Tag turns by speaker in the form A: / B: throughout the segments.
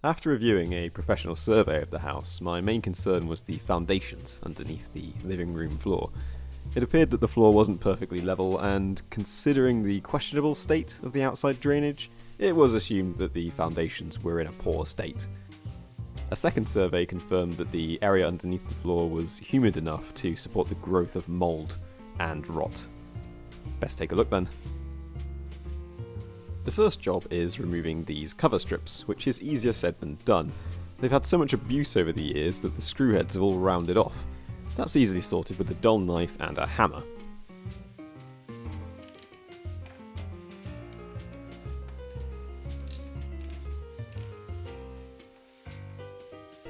A: After reviewing a professional survey of the house, my main concern was the foundations underneath the living room floor. It appeared that the floor wasn't perfectly level, and considering the questionable state of the outside drainage, it was assumed that the foundations were in a poor state. A second survey confirmed that the area underneath the floor was humid enough to support the growth of mould and rot. Best take a look then. The first job is removing these cover strips, which is easier said than done. They've had so much abuse over the years that the screw heads have all rounded off. That's easily sorted with a dull knife and a hammer.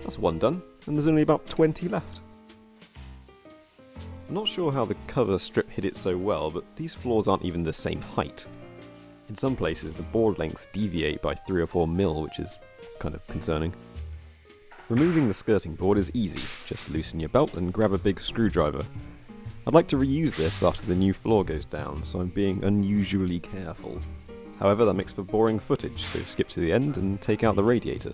A: That's one done, and there's only about 20 left. I'm not sure how the cover strip hid it so well, but these floors aren't even the same height. In some places, the board lengths deviate by 3 or 4 mil, which is kind of concerning. Removing the skirting board is easy. Just loosen your belt and grab a big screwdriver. I'd like to reuse this after the new floor goes down, so I'm being unusually careful. However, that makes for boring footage, so skip to the end and take out the radiator.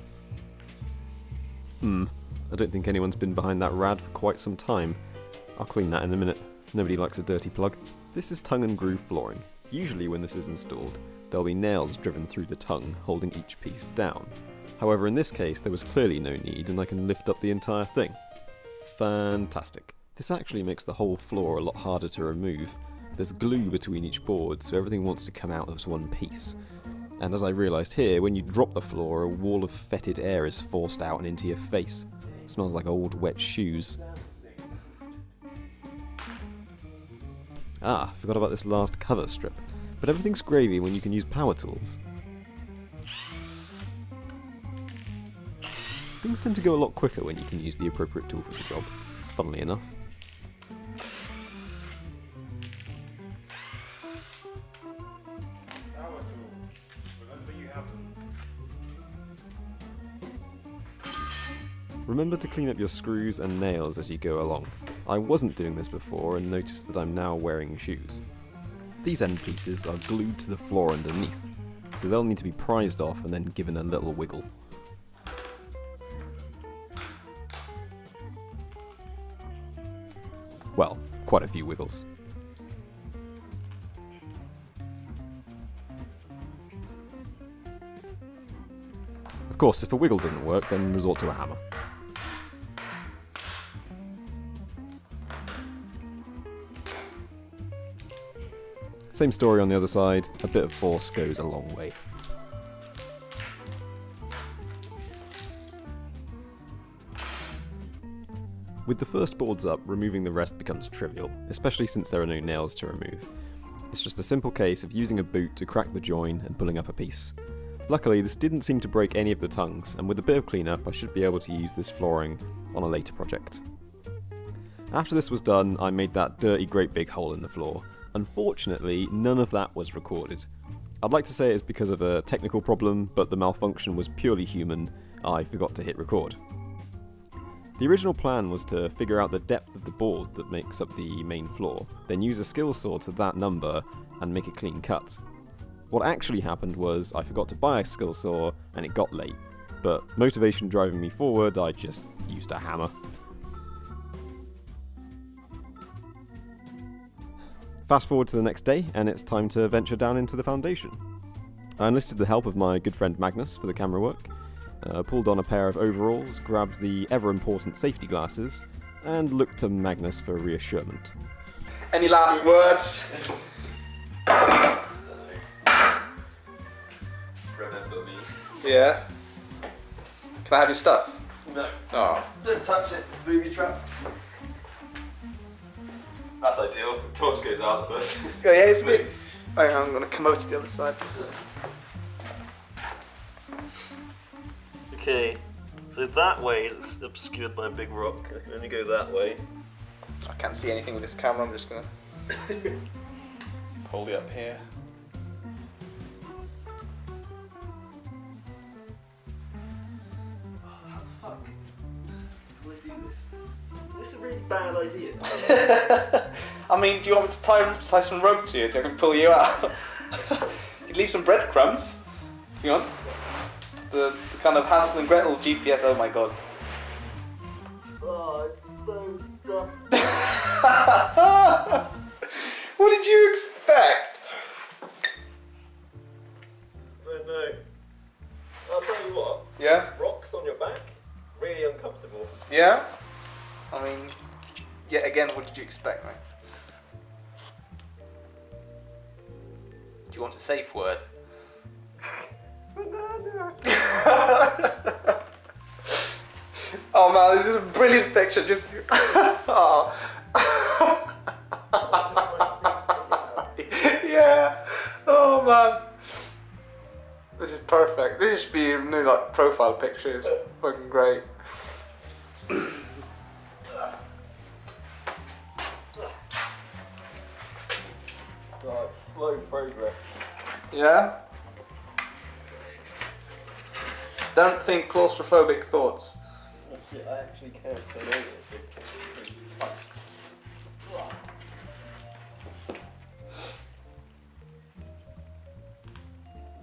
A: I don't think anyone's been behind that rad for quite some time. I'll clean that in a minute. Nobody likes a dirty plug. This is tongue and groove flooring. Usually when this is installed, there'll be nails driven through the tongue, holding each piece down. However, in this case, there was clearly no need, and I can lift up the entire thing. Fantastic. This actually makes the whole floor a lot harder to remove. There's glue between each board, so everything wants to come out as one piece. And as I realised here, when you drop the floor, a wall of fetid air is forced out and into your face. It smells like old wet shoes. Forgot about this last cover strip. But everything's gravy when you can use power tools. Things tend to go a lot quicker when you can use the appropriate tool for the job, funnily enough.
B: Power tools. Remember you have them.
A: Remember to clean up your screws and nails as you go along. I wasn't doing this before and noticed that I'm now wearing shoes. These end pieces are glued to the floor underneath, so they'll need to be prized off and then given a little wiggle. Well, quite a few wiggles. Of course, if a wiggle doesn't work, then resort to a hammer. Same story on the other side, a bit of force goes a long way. With the first boards up, removing the rest becomes trivial, especially since there are no nails to remove. It's just a simple case of using a boot to crack the join and pulling up a piece. Luckily, this didn't seem to break any of the tongues, and with a bit of cleanup, I should be able to use this flooring on a later project. After this was done, I made that dirty great big hole in the floor. Unfortunately, none of that was recorded. I'd like to say it's because of a technical problem, but the malfunction was purely human. I forgot to hit record. The original plan was to figure out the depth of the board that makes up the main floor, then use a skill saw to that number and make a clean cut. What actually happened was I forgot to buy a skill saw and it got late, but motivation driving me forward, I just used a hammer. Fast forward to the next day, and it's time to venture down into the foundation. I enlisted the help of my good friend Magnus for the camera work, pulled on a pair of overalls, grabbed the ever-important safety glasses, and looked to Magnus for reassurement.
C: Any last words?
A: Remember me?
C: Yeah. Can I have your stuff?
A: No.
C: Oh.
D: Don't touch it, it's booby trapped.
A: That's ideal. The torch goes out first.
C: Oh yeah, it's me. I'm gonna come over to the other side.
E: Okay, so that way is obscured by a big rock. I can only go that way.
C: I can't see anything with this camera, I'm just gonna hold it up here.
E: How the fuck do I do this? Is this a really bad idea?
C: I mean, do you want me to tie some rope to you so I can pull you out? You'd leave some breadcrumbs. If you want. The kind of Hansel and Gretel GPS. Oh my god.
E: Oh, it's so dusty.
C: What did you expect?
E: No. I'll tell you what.
C: Yeah?
E: Rocks on your back, really uncomfortable.
C: Yeah? I mean, yet again, what did you expect, mate? Do you want a safe word? Oh man, this is a brilliant picture. Just oh. Yeah. Oh man. This is perfect. This should be a new like profile picture. It's fucking great.
E: Oh, it's slow progress.
C: Yeah? Don't think claustrophobic thoughts.
E: Oh, shit, I actually can't turn over this.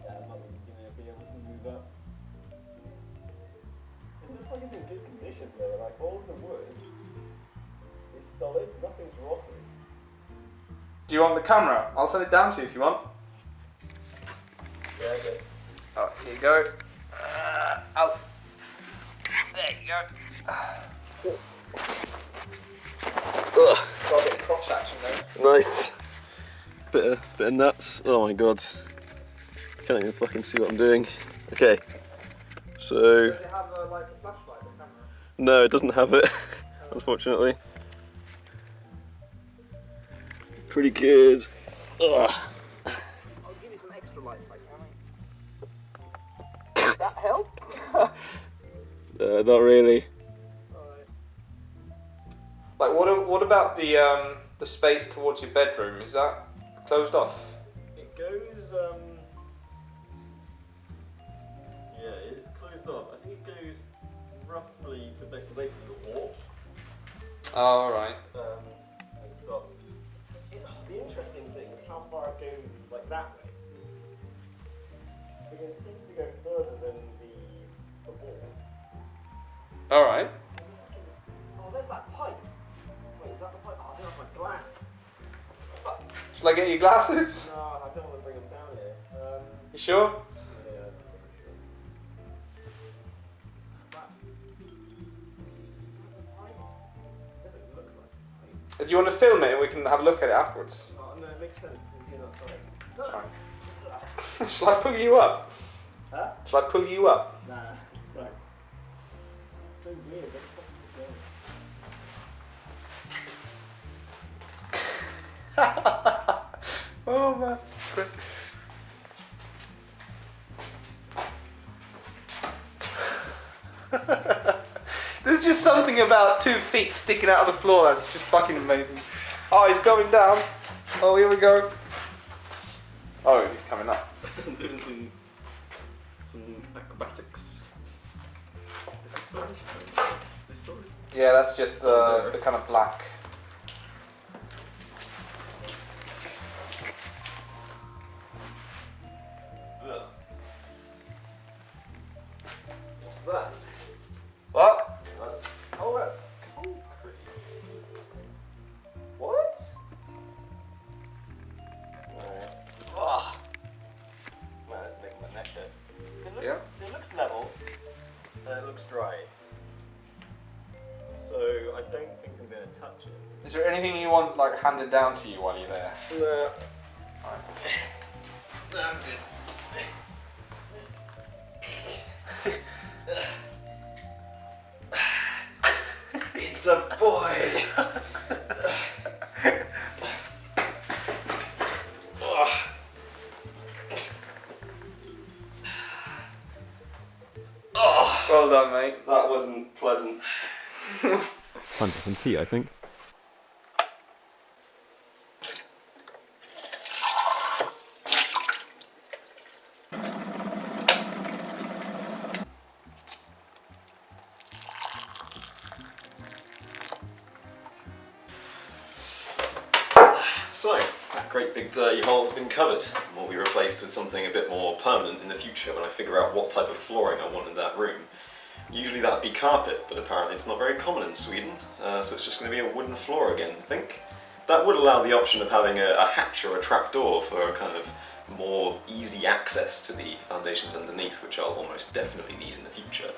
E: Yeah, I'm not gonna be able to move up. It looks like it's in good condition though, like all of the wood is solid, nothing's rotted.
C: Do you want the camera? I'll set it down to you if you want.
E: Yeah, okay.
C: Oh, here you go. Out. There you go.
A: Ugh.
C: Got a bit of crotch action there.
A: Nice. Bit of nuts. Oh my god. Can't even fucking see what I'm doing. Okay. So
C: Does it have like a flashlight, the camera?
A: no, it doesn't have it, unfortunately. Pretty good. Ugh.
C: I'll give you some extra light if I can. Does that help?
A: Not really.
C: Alright. Like what about the space towards your bedroom? Is that closed off?
E: It goes, yeah, it's closed off. I think it goes roughly to basically the wall.
C: Oh, alright.
E: And stops. The interesting thing is how far it goes like that way. Because it seems to go further than the wall.
C: Alright.
E: Oh, there's that pipe. Wait, is that the pipe? Oh, I don't have my glasses. Fuck.
C: Shall I get your glasses?
E: No, I don't want to bring them down here.
C: You sure?
E: Yeah, I'm not sure. That. Definitely looks like a pipe.
C: Do you want to film it and we can have a look at it afterwards?
E: Oh, no, it makes sense. Because you're outside.
C: Alright. Shall I pull you up?
E: Huh?
C: Shall I pull you up?
E: Nah, it's right. It's so weird. What the fuck is going
C: Oh man, this is great. There's just something about 2 feet sticking out of the floor that's just fucking amazing. Oh, he's going down. Oh, here we go. Oh, he's coming up.
E: I'm doing some acrobatics. Is this solid? Is this solid?
C: Yeah, that's just the kind of black.
E: Ugh. What's that?
C: What?
E: That's concrete. What?
C: Oh.
E: Man, that's making my neck hurt. It looks level, and it looks dry. So I don't think I'm going to touch it.
C: Is there anything you want like handed down to you while you're there?
E: No.
C: Alright.
E: No, I'm good. It's a boy.
C: Well done, mate.
E: That wasn't pleasant.
A: Time for some tea, I think.
E: So, that great big dirty hole's been covered. What
A: be replaced with something a bit more permanent in the future when I figure out what type of flooring I want in that room. Usually that'd be carpet, but apparently it's not very common in Sweden, so it's just going to be a wooden floor again, I think. That would allow the option of having a hatch or a trapdoor for a kind of more easy access to the foundations underneath, which I'll almost definitely need in the future.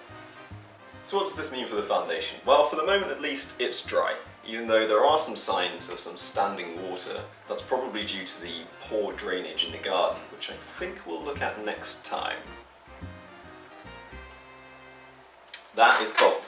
A: So what does this mean for the foundation? Well, for the moment at least, it's dry. Even though there are some signs of some standing water, that's probably due to the poor drainage in the garden, which I think we'll look at next time. That is cold.